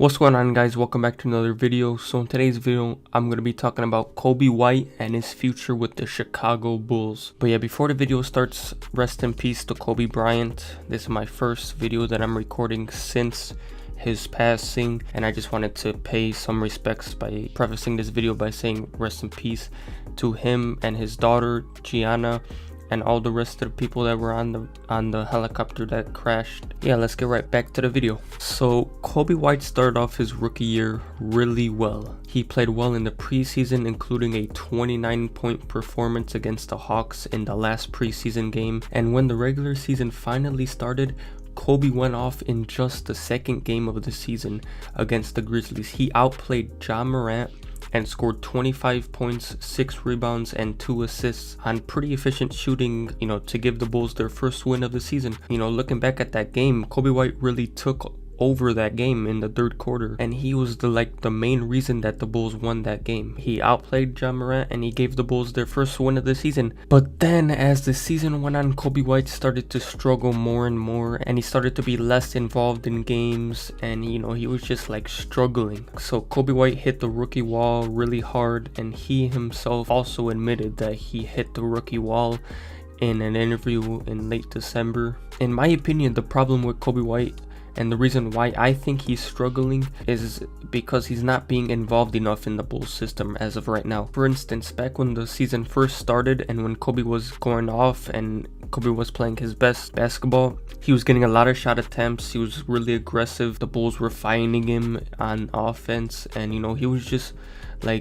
What's going on, guys? Welcome back to another video. So in today's video, I'm going to be talking about Coby White and his future with the Chicago Bulls. But yeah, before the video starts, rest in peace to Kobe Bryant. This is my first video that I'm recording since his passing, and I just wanted to pay some respects by prefacing this video by saying rest in peace to him and his daughter Gianna and all the rest of the people that were on the helicopter that crashed. Yeah, let's get right back to the video. So Coby White started off his rookie year really well. He played well in the preseason, including a 29-point performance against the Hawks in the last preseason game. And when the regular season finally started, Coby went off in just the second game of the season against the Grizzlies. He outplayed Ja Morant and scored 25 points, 6 rebounds, and 2 assists on pretty efficient shooting, to give the Bulls their first win of the season. Looking back at that game, Coby White really took over that game in the third quarter, and he was the main reason that the Bulls won that game. He outplayed Ja Morant and he gave the Bulls their first win of the season. But then as the season went on, Coby White started to struggle more and more, and he started to be less involved in games, and he was just struggling. So Coby White hit the rookie wall really hard, and he himself also admitted that he hit the rookie wall in an interview in late December. In my opinion, the problem with Coby White and the reason why I think he's struggling is because he's not being involved enough in the Bulls system as of right now. For instance, back when the season first started and when Coby was going off and Coby was playing his best basketball, he was getting a lot of shot attempts. He was really aggressive. The Bulls were finding him on offense, and he was just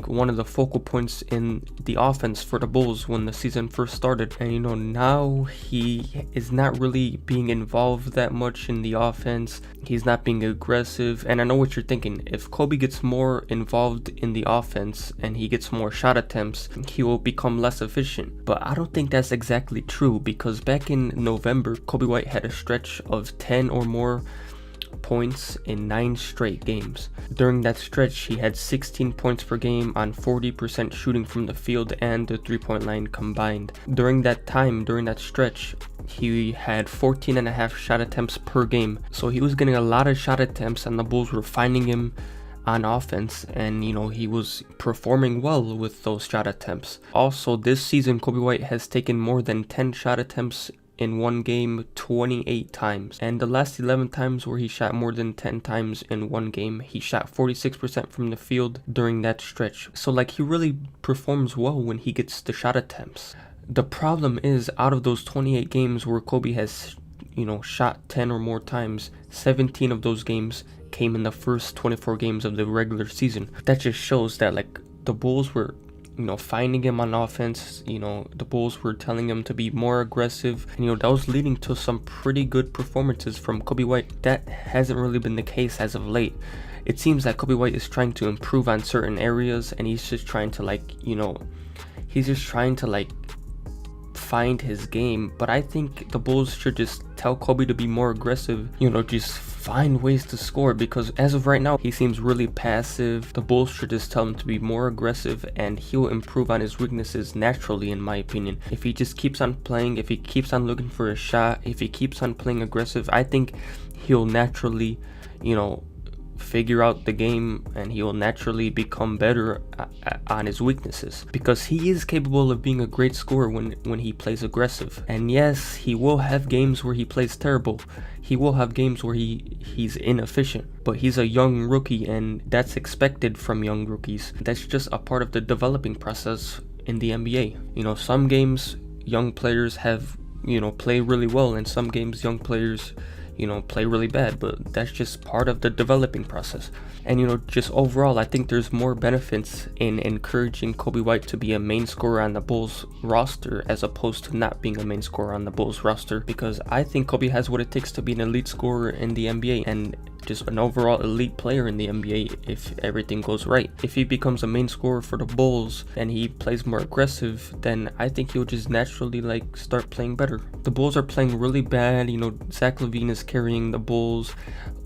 one of the focal points in the offense for the Bulls when the season first started. And now he is not really being involved that much in the offense. He's not being aggressive. And I know what you're thinking. If Coby gets more involved in the offense and he gets more shot attempts, he will become less efficient. But I don't think that's exactly true, because back in November, Coby White had a stretch of 10 or more points in 9 straight games. During that stretch, he had 16 points per game on 40% shooting from the field and the 3-point line combined. During that stretch, he had 14.5 shot attempts per game. So he was getting a lot of shot attempts, and the Bulls were finding him on offense, and he was performing well with those shot attempts. Also, this season, Coby White has taken more than 10 shot attempts in one game 28 times, and the last 11 times where he shot more than 10 times in one game, he shot 46% from the field during that stretch. So he really performs well when he gets the shot attempts. The problem is, out of those 28 games where Coby has shot 10 or more times, 17 of those games came in the first 24 games of the regular season. That just shows that the Bulls were finding him on offense. The Bulls were telling him to be more aggressive, and that was leading to some pretty good performances from Coby White. That hasn't really been the case as of late. It seems that Coby White is trying to improve on certain areas, and he's just trying to find his game. But I think the Bulls should just tell Coby to be more aggressive, just find ways to score, because as of right now he seems really passive. The Bulls should just tell him to be more aggressive, and he'll improve on his weaknesses naturally, in my opinion. If he just keeps on playing, if he keeps on looking for a shot, if he keeps on playing aggressive, I think he'll naturally figure out the game, and he will naturally become better on his weaknesses, because he is capable of being a great scorer when he plays aggressive. And yes, he will have games where he plays terrible. He will have games where he's inefficient, but he's a young rookie, and that's expected from young rookies. That's just a part of the developing process in the NBA. Some games young players have play really well, and some games young players play really bad, but that's just part of the developing process. And just overall, I think there's more benefits in encouraging Coby White to be a main scorer on the Bulls roster as opposed to not being a main scorer on the Bulls roster, because I think Coby has what it takes to be an elite scorer in the NBA and just an overall elite player in the NBA if everything goes right. If he becomes a main scorer for the Bulls and he plays more aggressive, then I think he'll just naturally start playing better. The Bulls are playing really bad. Zach LaVine is carrying the Bulls.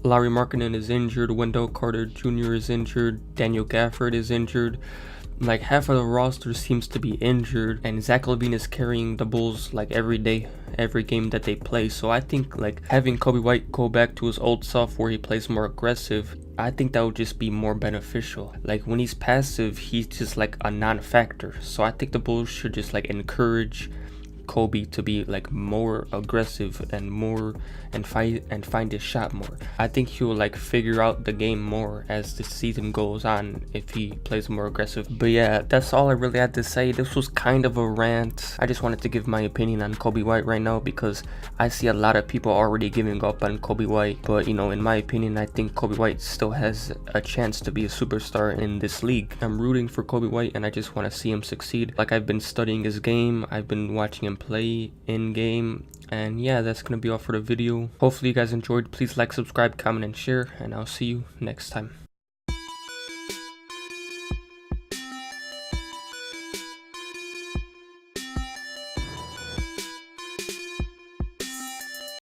Larry Markkinen is injured. Wendell Carter Jr. is injured. Daniel Gafford is injured. like half of the roster seems to be injured, and Zach LaVine is carrying the Bulls like every day, every game that they play. So I think like having Coby White go back to his old self where he plays more aggressive, I think that would just be more beneficial. Like when he's passive, he's just like a non-factor. So I think the Bulls should just like encourage Coby to be like more aggressive and find his shot more. I think he will like figure out the game more as the season goes on if he plays more aggressive. But yeah, that's all I really had to say. This was kind of a rant. I just wanted to give my opinion on Coby White right now because I see a lot of people already giving up on Coby White. But you know, in my opinion, I think Coby White still has a chance to be a superstar in this league. I'm rooting for Coby White and I just want to see him succeed. Like I've been studying his game, I've been watching him play in game. And yeah, that's gonna be all for the video. Hopefully you guys enjoyed. Please like, subscribe, comment, and share, and I'll see you next time.